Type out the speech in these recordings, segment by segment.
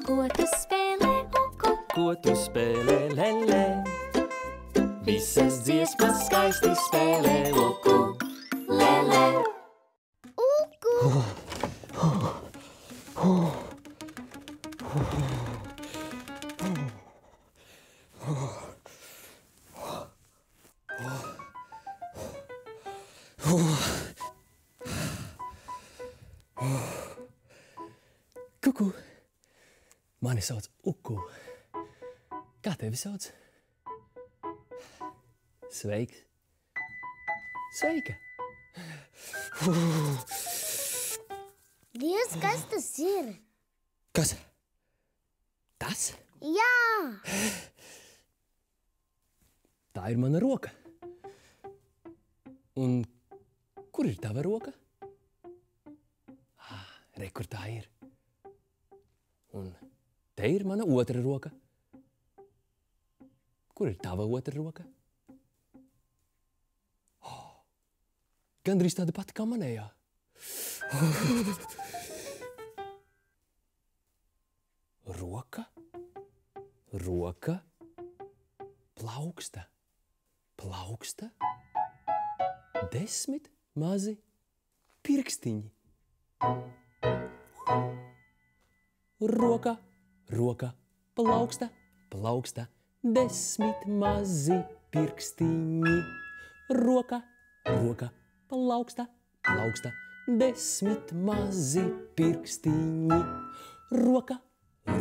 Ko tu spēlē, uku? Ko tu spēlē, lelē? Visas dziesmas skaisti spēlē, uku, lelē. Uku! Kuku, mani sauc Uku. Kā tevi sauc? Sveiks. Sveika. Dievs, kas tas ir? Kas? Tas? Jā! Tā ir mana roka. Un kur ir tava roka? Re, kur tā ir. Un te ir mana otra roka. Kur ir tava otra roka? Gandrīz tāda pati kā manējā. Roka, roka, plauksta, plauksta, 10 mazi pirkstiņi. Roka, roka, plauksta, plauksta, 10 mazi pirkstiņi. Roka, roka, plauksta, plauksta, 10 mazi pirkstiņi. Roka,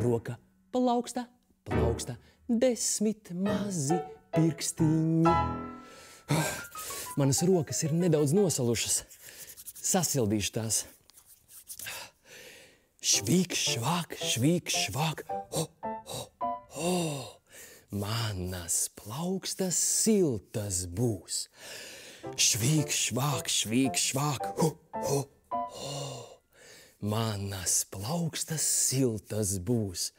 roka, plauksta, plauksta, 10 mazi pirkstiņi. Manas rokas ir nedaudz nosalušas. Sasildīšu tās. Švīk, švāk, švīk, švāk. Ho, ho, ho. Manas plaukstas siltas būs. Švīk, švāk, švīk, švāk. Ho, ho, ho. Manas plaukstas siltas būs.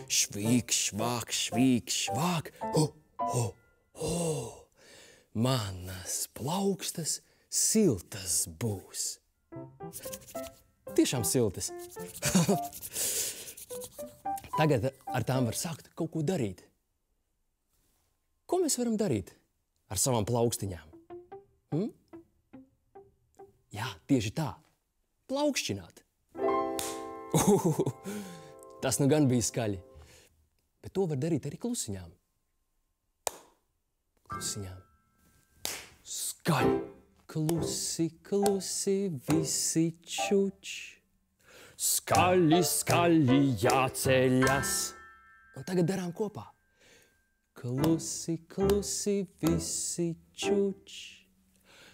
Švīk, švāk, švīk, švāk. Ho, ho, ho. Manas plaukstas siltas būs. Tiešām siltas. Tagad ar tām var sākt kaut ko darīt. Ko mēs varam darīt ar savām plaukstiņām? Jā, tieši tā. Plaukšķināt. Tas nu gan bija skaļi. Bet to var darīt arī klusiņām. Klusiņām. Skaļi. Klusi, klusi, visi čuč. Skaļi, skaļi jāceļas. Un tagad darām kopā. Klusi, klusi, visi čuč.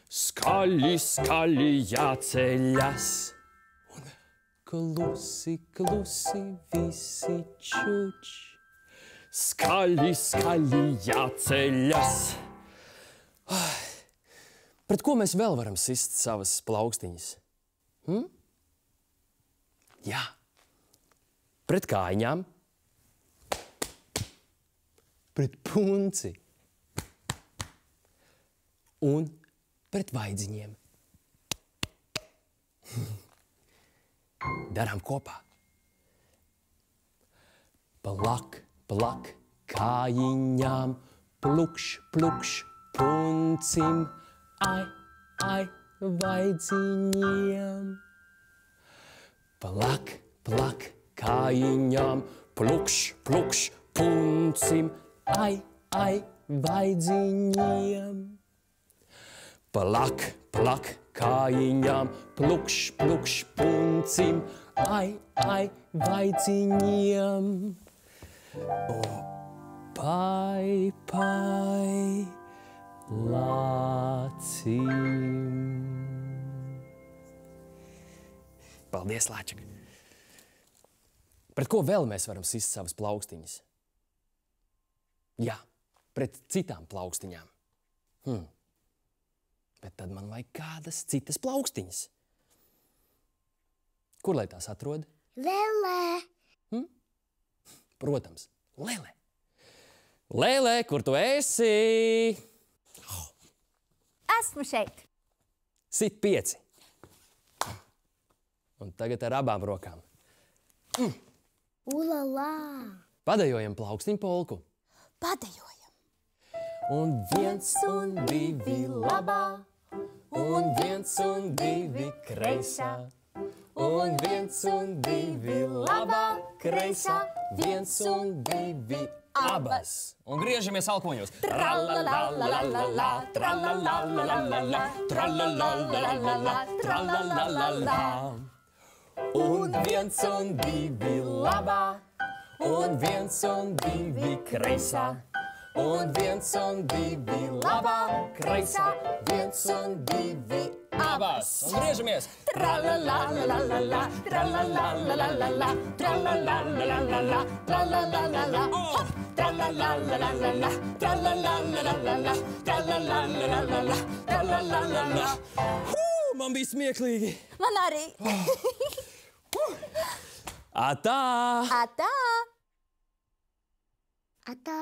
Skaļi, skaļi jāceļas. Un klusi, klusi, visi čuč. Skaļi, skaļi jāceļas. Pret ko mēs vēl varam sist savas plaukstiņas? Jā, pret kājiņām, pret punci un pret vaidziņiem. Darām kopā. Plak, plak, kājiņām, plukš, plukš, puncim. Ai, ai, vaidziņiem. Plak, plak, kājiņām, plukš, plukš, puncim. Ai, ai, vaidziņiem. Plak, plak, kājiņām, plukš, plukš, puncim. Ai, ai, vaidziņiem. Un pai, pai. Lācim. Paldies, Lāčak! Pret ko vēl mēs varam sist savas plaukstiņas? Jā, pret citām plaukstiņām. Bet tad man vajag kādas citas plaukstiņas. Kur lai tās atrod? Lelē! Protams, lelē. Lelē, kur tu esi? Esmu šeit. Sit 5. Un tagad ar abām rokām. Ulala! Padejojam plaukstiņu polku. Padejojam! Un 1 un 2 labā, un 1 un 2 kreisā. Un 1 un 2 labā, kreisā, 1 un 2 abas. Un griežamies alkoņos. Tralalalala, tralalalala, tralalalala, tralalalala. Un 1 un 2 labā, un 1 un 2 kreisā. Un 1 un 2 labā, kreisā, 1 un 2 abas. Un griežamies. Tralalalala, tralalalala, tralalalala, tralalalala. Tralalalala, tralalalala, tralalalala, tralalalala. Man bija smieklīgi. Man arī! Atā! Atā! Atā!